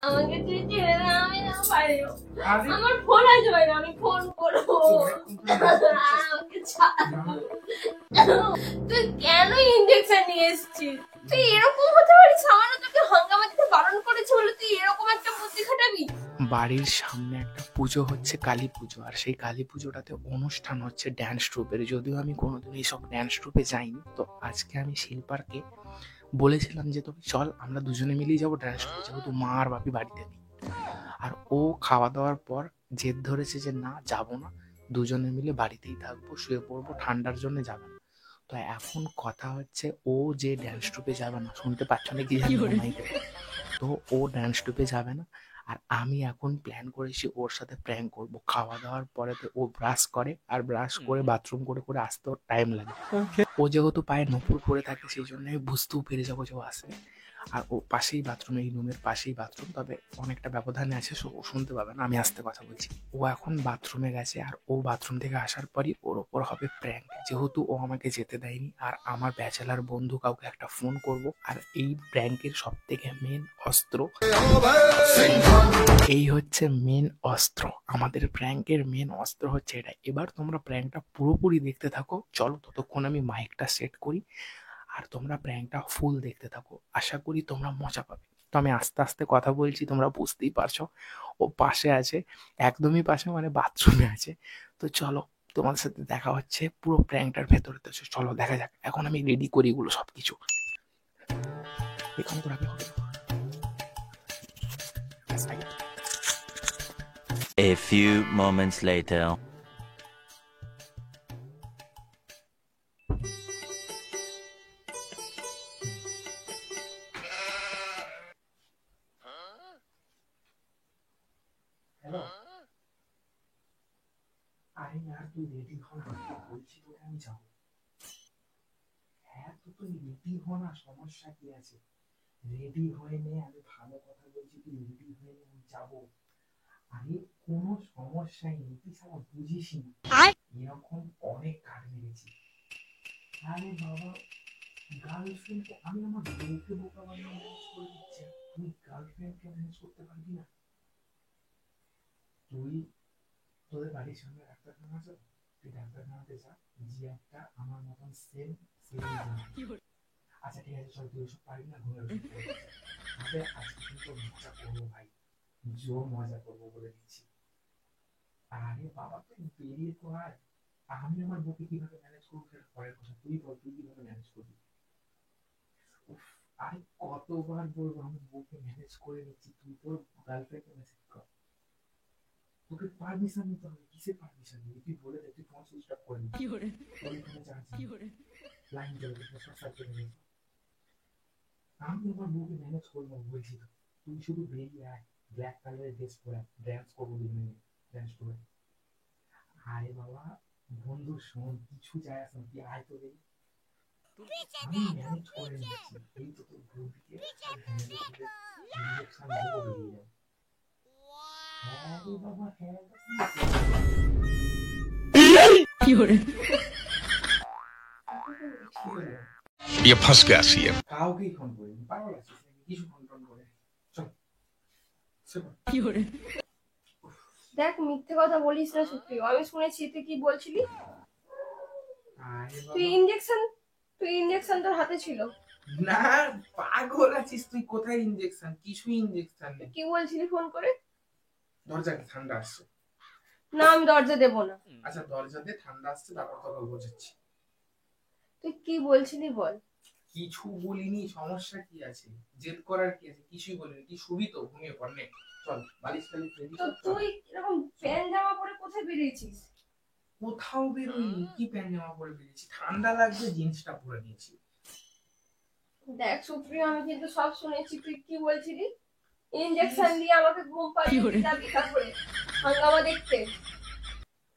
আমাকে তুই ছেড়ে দে, আমি না পারি না। আমার ফোন আছে ভাই, আমি ফোন করবো। আমাকে ছাড়। তুই কেন ইনজেকশন নিয়ে এসেছিস? তুই এরকম হতে পারিস? সামান্য তোকে হাঙ্গামা দিতে বারণ করেছে বলে তুই এরকম একটা বুদ্ধি খাটাবি? বাড়ির সামনে একটা পুজো হচ্ছে, কালী পুজো। আর সেই কালী পুজোটাতে অনুষ্ঠান হচ্ছে ড্যান্স ট্রুপের। যদিও আমি কোনোদিন এইসব ড্যান্স ট্রুপে যাইনি, তো আজকে আমি শিল্পারকে বলেছিলাম যে তুমি চল আমরা দুজনে মিলেই যাবো ড্যান্স ট্রুপে, যেহেতু মা আর বাপি বাড়িতে নেই। আর ও খাওয়া দাওয়ার পর জেদ ধরেছে যে না যাবো না, দুজনে মিলে বাড়িতেই থাকবো, শুয়ে পড়বো, ঠান্ডার জন্য যাবে না। তো এখন কথা হচ্ছে ও যে ড্যান্স ট্রুপে যাবে না, শুনতে পাচ্ছ না কি মাইকে? তো ও ড্যান্স ট্রুপে যাবে না। আর আমি এখন প্ল্যান করেছি ওর সাথে প্র্যাঙ্ক করব। খাওয়া দাওয়ার পরে তো ও ব্রাশ করে, আর ব্রাশ করে বাথরুম করে করে আসতে ওর টাইম লাগে। ও যেহেতু পায়ে নপুর পরে থাকে, সেই জন্য আমি বুঝতেও পেরে যাবো যে ও আসবে। আর ও পাশেই বাথরুম, এই রুমের পাশেই বাথরুম, তবে অনেকটা ব্যবধানে আছে, ও শুনতে পাবে না, আমি আসতে কথা বলছি। ও এখন বাথরুমে গেছে, আর ও বাথরুম থেকে আসার পরই ওর ওপর হবে প্র্যাঙ্ক। যেহেতু ও আমাকে যেতে দেয়নি, আর আমার ব্যাচেলার বন্ধু কাউকে একটা ফোন করব। আর এই প্র্যাঙ্কের সব থেকে মেন অস্ত্র, এই হচ্ছে মেন অস্ত্র, আমাদের প্র্যাঙ্কের মেন অস্ত্র হচ্ছে এটা। এবার তোমরা প্র্যাঙ্কটা পুরোপুরি দেখতে থাকো। চলো ততক্ষণ আমি মাইকটা সেট করি, আর তোমরা প্র্যাঙ্কটা ফুল দেখতে থাকো। আশা করি তোমরা মজা পাবে। তো আমি আস্তে আস্তে কথা বলছি, তোমরা বুঝতেই পারছো ও পাশে আছে, একদমই পাশে, মানে বাথরুমে আছে। তো চলো তোমাদের সাথে দেখা হচ্ছে পুরো প্র্যাঙ্কটার ভেতরে। তো চলো দেখা যাক। এখন আমি রেডি করি এগুলো সবকিছু। এখানে তো রাখলে হবে না। A few moments later. Hello, আরে यार তুই রেডি হ না, বলছি তোকে আমি যাবো। হ্যাঁ তো তুই রেডি হ না, সমস্যা কি আছে? রেডি হয়ে নে, আমি ভালো কথা বলছি, তুই রেডি হয়ে নে, আমি যাবো। আরে কোনো সমস্যাই নেই, তুই সারা বুঝিস না, এরকম অনেক কাজ মেরেছি। আরে বাবা, গার্লফ্রেন্ডকে আমি আমার বউকে বোকা বানিয়ে ম্যানেজ করে দিচ্ছি, তুই গার্লফ্রেন্ডকে ম্যানেজ করতে পারবি না? তুই তোদের বাড়ির সামনে ডাক্তারখানা আছে, তুই ডাক্তারখানাতে যা, যে একটা আমার মতন সেম সেম। আচ্ছা ঠিক আছে, চল, তুই ওসব পারবি না, ঘুরে তবে আজকে কিন্তু মজা করবো ভাই, জোর মজা করবো বলে দিচ্ছি। আরে বাবা তুই বেরিয়ে তো আয়, আমি আমার বউকে কিভাবে ম্যানেজ করবো সেটা পরের কথা, তুই বল তুই কিভাবে ম্যানেজ করবি? উফ, আরে কতবার বলবো আমি বউকে ম্যানেজ করে নিচ্ছি, তুই তোর গার্লফ্রেন্ডকে ম্যানেজ কর। তোকে পারমিশন নিতে হবে, কিসের পারমিশন নিবি? তুই বলে দে, তুই ফোন সুইচ অফ করে নিবি, তোর এখানে চার্জ লাইন জ্বলবে, সব সার্চ করে নিবি। আমি আমার বউকে ম্যানেজ করবো বলছি তো, তুই শুধু বেরিয়ে আয়, ব্ল্যাক কালারের ড্রেস পরে ড্যান্স করবো দুজনে, ড্যান্স করে। আরে বাবা বন্ধু শোন, কিছু যায় আসে না, তুই আয় তো দেখি, আমি ম্যানেজ করে নিচ্ছি। এই তো তোর বউদিকে ইঞ্জেকশন দেবো, বেরিয়ে যাবে। হ্যাঁ রে বাবা, হ্যাঁ ये फंस गया सीएम। কাউকেই ফোন করিনি, পাগল আছিস নাকি? কিছু ফোন টোন করে চল। দেখ, মিথ্যে কথা বলিস না, সত্যি আমি শুনেছি। তুই কি বলছিলি? আরে তুই বাবা ইনজেকশন তোর হাতে ছিল? না, পাগল আছিস তুই? কোথায় ইনজেকশন? কিছু ইনজেকশন নেই। কি বলছিলি ফোন করে? দরজাটা ঠান্ডা আসছে। না, আমি দরজা দেবো না। আচ্ছা দরজাতে ঠান্ডা আসছে, তারপর তোকে বোঝাচ্ছি। তুই কি বলছিলি বল। কিছু বলিনি, সমস্যা কি আছে? জেদ করার কি আছে? কিছুই বলিনি। তুই শুবি তো, ঘুমিয়ে পড় নে। চল বালিশ টালিশ রেডি তো কর। তুই এরকম প্যান্ট জামা পরে কোথায় বেরিয়েছিস? কোথাও বেরোইনি, কি প্যান্ট জামা পরে বেরিয়েছি? ঠান্ডা লাগছে, জিন্সটা পরে নিয়েছি। দেখ সুপ্রিয়, আমি কিন্তু সব শুনেছি। তুই কি বলছিলি? ইনজেকশন দিয়ে আমাকে ঘুম পাড়িয়ে যাবি, তারপরে হাঙ্গামা দেখতে।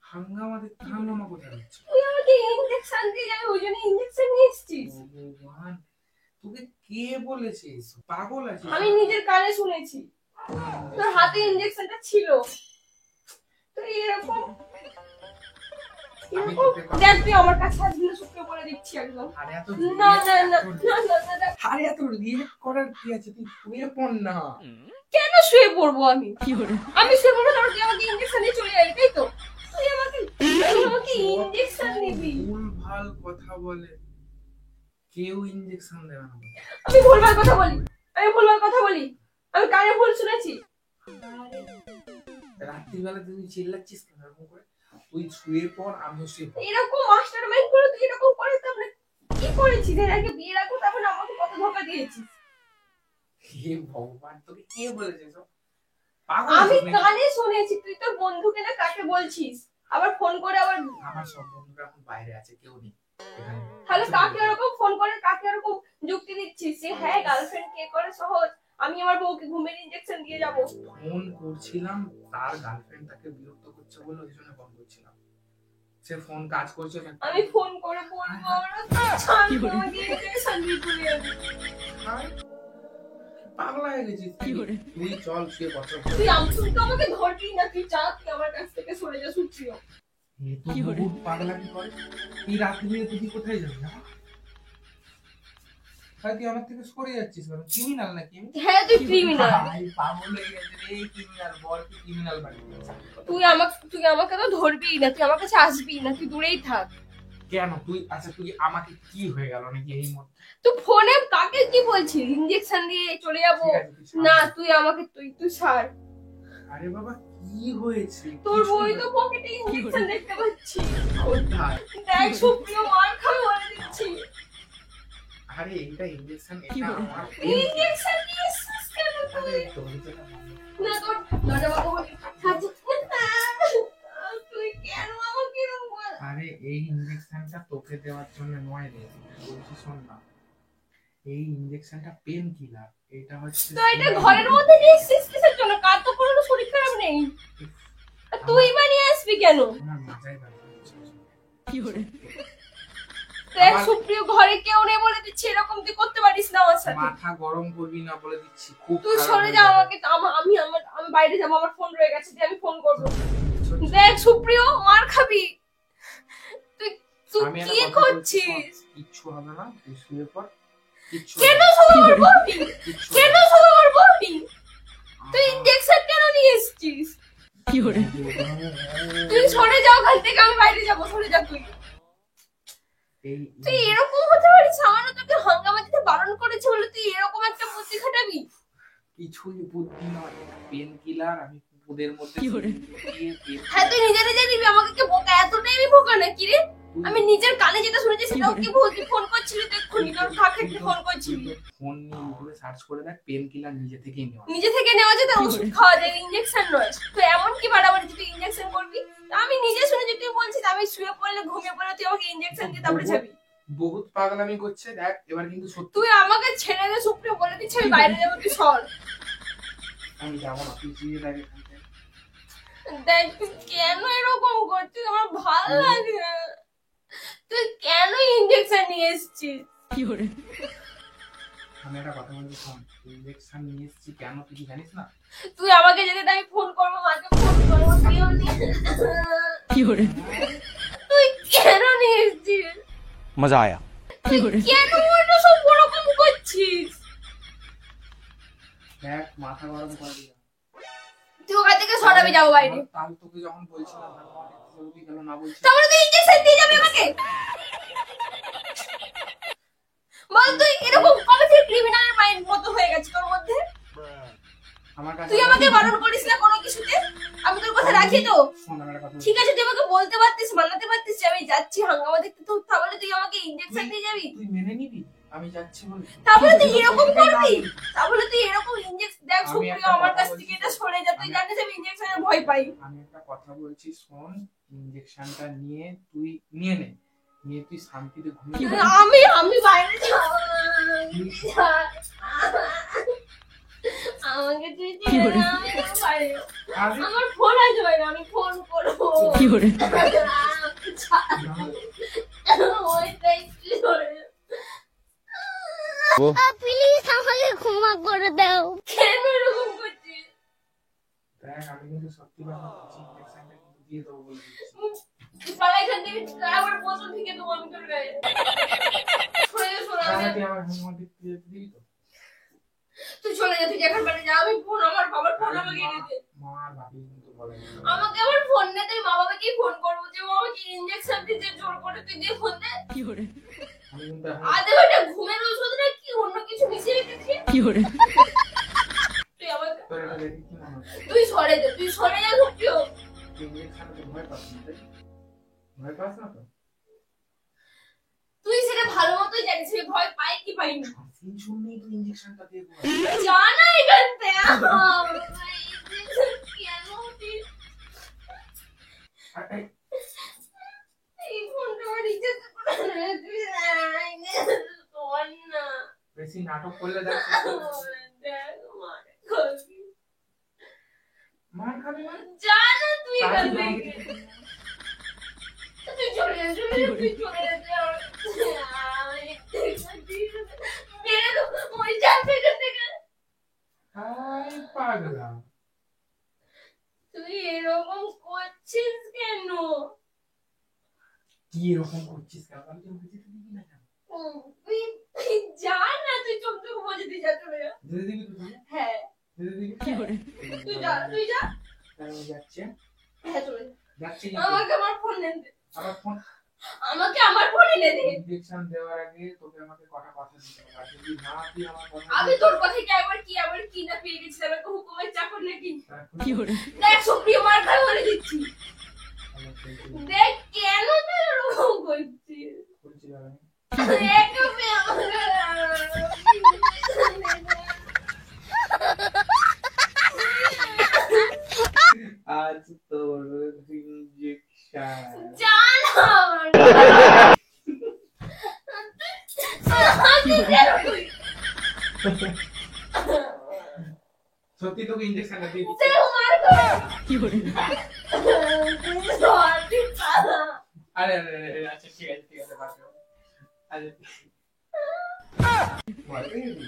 হাঙ্গামা দেখতে? হাঙ্গামা কোথায় হচ্ছে? তুই আমাকে ইনজেকশন দিয়ে যাবি, ওই জন্য ইনজেকশন নিয়ে এসেছিস? ভগবান, তোকে কে বলেছে? পাগল আছিস? আমি নিজের কানে শুনেছি তোর হাতে ইনজেকশনটা ছিল। তুই এরকম দেখ, তুই আমার কাছে আসবি না, সত্যি বলে দিচ্ছি একদম। না না না না না না। আরে এত রিয়েক্ট করার কি আছে? তুই শুয়ে পড় না। কেন শুয়ে পড়বো আমি? আমি শুয়ে পড়বো, তারপর তুই আমাকে ইঞ্জেকশন দিয়ে চলে যাবি, তাই তো? তুই আমাকে ইঞ্জেকশন দিবি? ভুলভাল কথা বলে, কেউ ইঞ্জেকশন দেবে না। আমি ভুলভাল কথা বলি? আমি ভুলভাল কথা বলি? আমি কানে ভুল শুনেছি? রাত্রিবেলা তুই চিল্লাচ্ছিস কেন এরকম করে? তুই শুয়ে পড়, আমিও শুয়ে পড়ব। এরকম মাস্টার মাইন্ড করে তুই এরকম করে, তারপরে কি করেছিস? এর আগে বিয়ের আগে তারপরে আমাকে কত ধোকা দিয়েছিস। হে ভগবান, তোকে কে বলেছে সব? পাগল আমি আছিস নাকি? কানে শুনেছি, তুই তোর বন্ধুকে না কাকে বলছিস? আবার ফোন করে আবার, আমার সব বন্ধুরা এখন বাইরে আছে, কেউ নেই এখানে। তাহলে কাকে ওরকম ফোন করে কাকে ওরকম যুক্তি দিচ্ছিস যে হ্যাঁ গার্লফ্রেন্ড কে করে সহজ, আমি আমার বউকে ঘুমের ইনজেকশন দিয়ে যাব? ফোন করছিলাম, তার গার্লফ্রেন্ড তাকে বিরক্ত করছে বলে ওই জন্য ফোন করছিলাম। সে ফোন কাজ করছে না। আমি ফোন করে বলবো আমরা আমি তোমাকে ইনজেকশন দিয়ে চলে যাবো। পাগলা হয়ে গেছিস তুই? চল শুয়ে পড়। তুই তো আমাকে ধরবি না, তুই যা, তুই আমার কাছ থেকে সরে যা সুচিও। তুই বহুত পাগলামি করে। এই রাত্রি তুই কোথায় যাবি না? তুই আমার থেকে সরে যাচ্ছিস কেন? ক্রিমিনাল নাকি? হ্যাঁ তুই ক্রিমিনাল। পাগল হয়ে গেছে রে, ক্রিমিনাল বল, তুই ক্রিমিনাল বাড়ি। তুই আমাকে তো ধরবিই না, তুই আমার কাছে আসবি না, তুই দূরেই থাক। কেন তুই? আচ্ছা তুই আমাকে কি হয়ে গেল নাকি এই মত? তুই ফোনে কাকে কি বলছিস? ইনজেকশন দিয়ে চলে যাবো? না তুই আমাকে তুই ছাড়। আরে বাবা কি হয়েছে? তোর বই তো পকেটে ইনজেকশন দেখতে পাচ্ছি। কোথায়? দেখ সুপ্রিয় মার খাবে বলে দিচ্ছি। আরে এটা ইনজেকশন, এটা আমার ইনজেকশন নিয়েছিস কেন তুই? না তোর দরজা বন্ধ করে তুই কেন আমাকে এরকম বল? আরে এই ইনজেকশনটা তোকে দেওয়ার জন্য নয় রে, বলছি শোন না। এই ইনজেকশনটা পেন কিলার, এটা হচ্ছে তো এটা ঘরের মধ্যে নিয়ে এসেছিস কিসের জন্য? কার তো কোনো শরীর খারাপ নেই, তুই বানিয়ে আসবি কেন? আমার মাথায় ব্যথা হচ্ছে। দেখ সুপ্রিয় ঘরে কেউ নেই বলে দিচ্ছি, এরকম তুই করতে পারিস না আমার সাথে। মাথা গরম করবি না বলে দিচ্ছি, খুব তুই খারাপ সরে হয়ে যা, যাবে। আমি বাইরে যাবো, আমার ফোন রয়ে গেছে, আমি ফোন করবো। দেখ সুপ্রিয় মার খাবি তুই। তুই আমি একটা কি কথা বলছি, করছিস? শোন, কিচ্ছু হবে না, তুই শুয়ে পড়। কিচ্ছু কেন হবে না, শুধু আমার বলবি? কিচ্ছু কেন হবে না। শুধু আমার বলবি? তুই ইনজেকশন কেন নিয়ে এসেছিস? তুই সরে যাও ওখান থেকে, আমি বাইরে যাবো, সরে যা তুই। এই তুই এরকম হতে পারিস? সামান্য তোকে হাঙ্গামা দিতে বারণ করেছে বলে তুই এরকম একটা বুদ্ধি খাটাবি? কিছুই বুদ্ধি নয়, এটা পেন কিলার। আমি ওদের মধ্যে হ্যাঁ তুই নিজে নিজে দিবি আমাকে, কে বোকা? এতটাই আমি বোকা নাকি রে? আমি নিজের কানে যেটা শুনেছি সেটাও কি বলছি? ফোন করছিলি তো এক্ষুনি, তোর কাকে কি ফোন করছিলি? ফোন নিয়ে ইউটিউবে সার্চ করে দেখ, পেন কিলার নিজে থেকেই নেওয়া। নিজে থেকে নেওয়া যায়, তার ওষুধ খাওয়া যায়, ইনজেকশন নয়। তো এমন কি বাড়াবাড়ি যে তুই ইনজেকশন করবি? আমি নিজে শুনেছি তুই বলছিস আমি শুয়ে পড়লে ঘুমিয়ে পড়লে তুই আমাকে ইনজেকশন দিয়ে তারপরে যাবি। বহুত পাগলামি করছে, দেখ এবার কিন্তু সত্যি। তুই আমাকে ছেড়ে দে সুপ্রিয়, বলে দিচ্ছি আমি বাইরে যাবো, তুই সর। আমি যাবো না, তুই চিয়ে দেখ এখান থেকে। দেখ তুই কেন এরকম করছিস, আমার ভালো লাগে না। তুই কেন ইনজেকশন নিয়ে এসেছিস? আমি একটা কথা বলছি শোন, ইনজেকশন নিয়ে এসেছি কেন তুই কি জানিস না? তুই আমাকে যেতে আমি ফোন করবো, মাকে ফোন করবো, কেউ নেই। তুই কেন নিয়ে এসেছিস? मजा आया। তুই কেন এটা সব ওরকম করছিস? দেখ মাথা গরম করে দিলাম। তুই ওখান থেকে সরাবি, যাবো বাইরে। কাল তোকে যখন বলছিলাম তুই কেন না বলছিস? তাহলে তুই ইনজেকশন দিয়ে যাবি আমাকে? বল তুই এরকম কবে থেকে ক্রিমিনালের মাইন্ড মতো হয়ে গেছে তোর মধ্যে? আমার কাছে তুই আমাকে বারণ করিস না কোনো কিছুতে, আমি তোর কথা রাখি তো। শোন, আমার একটা কথা বলছি। ঠিক আছে তুই আমাকে বলতে পারতিস, মানাতে পারতিস যে আমি যাচ্ছি হাঙ্গামা দেখতে, তো তাহলে তুই আমাকে ইনজেকশন দিয়ে যাবি? তুই মেনে নিবি আমি যাচ্ছি বলে? তাহলে তুই এরকম করবি? তাহলে তুই এরকম ইনজেকশন, দেখ আমি সুপ্রিয় একটা আমার কথা কাছ বলছি থেকে এটা তো। সরে যা, তুই জানিস আমি ইনজেকশনের ভয় পাই। আমি একটা কথা বলছি শোন, ইনজেকশনটা নিয়ে তুই নিয়ে নে, নিয়ে তুই শান্তিতে ঘুমিয়ে যা। আমি বাইরে যাবো। আমাকে তুই ছেড়ে দে, আমি যাবো বাইরে। আরে আমার ফোন আছে বাইরে, আমি ফোন করবো। ওইটাই করে। প্লিজ আমাকে ক্ষমা করে দাও। কেন এরকম করছিস? দেখ আমি কিন্তু সত্যি কথা বলছি, ইনজেকশনটা কিন্তু দিয়ে দেবো বলে দিচ্ছি। পালা এখান থেকে, আবার বোতল থেকে দেবো আমি তোর গায়ে। সরে যা, সরে যা। তাহলে তুই আমার ঘুম মধ্যে দিবি তো? তুই চলে যা, তুই যেখানে পারে যা। আমি ফোন, আমার বাবার ফোন আমাকে এনে দে। মার বাপি কিন্তু বলে না। আমাকে আমার ফোন নে, তুই মা বাবাকেই ফোন করবো যে ও আমাকে ইনজেকশন দিতে জোর করে, তুই দিয়ে ফোন দে। আমি কিন্তু এখন আদে ওটা ঘুমের ওষুধ না কি অন্য কিছু মিশিয়ে রেখেছিস? তুই আমাকে, তোর এটা দেখি কি মনে হচ্ছে? তুই সরে যা, তুই সরে যা খুব। ইঞ্জেকশন তো ভয় পাস না তাই? ভয় পাস না তো? তুই সেটা ভালো মতোই জানিস আমি ভয় পাই কি পাই না। সেই জন্যই তো ইঞ্জেকশনটা দিয়ে দেবো। যা না এখান থেকে। কেন তুই আর এই এই ফোনটা আমার রিচার্জ করে না, তুই শোন না। বেশি নাটক করলে দেখ দেখ মার খাবি। মার খাবি না? যা না তুই এখান তাড়াতাড়ি থেকে। তুই চলে যা, চলে যা, তুই চলে যা। মেরে দেবো, ওই যাচ্ছে এখান থেকে। হাই পাগলা। তুই এরকম করছিস কেন? কি এরকম করছিস কেন? আমি তো বুঝতে দিবি না কেন? তুই যা না, তুই চোখ চোখ বোঝাতে যা, চলে যা। যেতে দিবি তো তুই? হ্যাঁ যেতে দিবি? তুই যা, তুই যা। আমি যাচ্ছি। হ্যাঁ চলে যা। যাচ্ছি আমাকে আমার ফোন এনে দে। আমার ফোন আমাকে আমার ফোন এনে দে। ইনজেকশন দেওয়ার আগে তোকে আমাকে কটা কথা দিতে হবে। আর যদি না তুই আমার কথা আমি তোর কথা কি আবার কি না পেয়ে গেছিলাম, একটা হুকুমের চাকর নাকি? দেখ সুপ্রিয় মার খাই বলে দিচ্ছি। দেখ কেন তুই এরকম করছিস? একটু পেয়ে আজ তোর ইনজেকশন যা না আমার। তুই যেন তুই। সত্যি তোকে ইনজেকশনটা দিয়ে দিচ্ছি। তুই মার খাই। তুই ধর, তুই পালা। আরে আরে আরে, আচ্ছা ঠিক আছে বাদ দাও। আরে ভয় পেয়ে গেছি?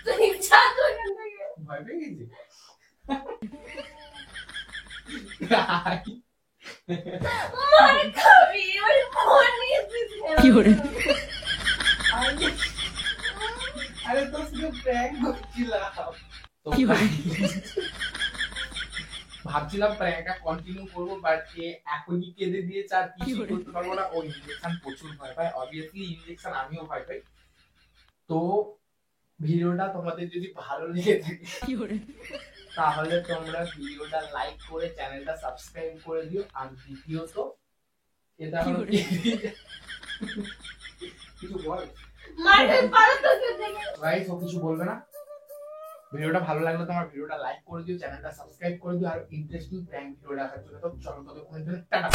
তুই যা তো এখান থেকে। ভয় পেয়ে গেছি? মার খাবি, ওই ফোন নিয়েছিস কেন? আরে তো শুধু প্র্যাঙ্ক করছিলাম। ভাবছিলাম প্র্যাঙ্কটা কন্টিনিউ করবো, বাট এখনই কেঁদে দিয়েছে আর কিছু করতে পারবো না। ও ইনজেকশন প্রচুর ভয় পায়, অবভিয়াসলি ইনজেকশন আমিও ভয় পাই। তো ভিডিওটা তোমাদের যদি ভালো লেগে থাকে তাহলে তোমরা ভিডিওটা লাইক করে চ্যানেলটা সাবস্ক্রাইব করে দিও। আর দ্বিতীয়ত এটা হলো কিছু বল মার খাই, পালা তো এখান থেকে। গাইস, ও কিছু বলবে না। ভিডিওটা ভালো লাগলে তোমার ভিডিওটা লাইক করে দিও, চ্যানেলটা সাবস্ক্রাইব করে দিও আর ইন্টারেস্টিং প্র্যাঙ্ক ভিডিও দেখার জন্য। তো চলো ততক্ষণের জন্য টাটা।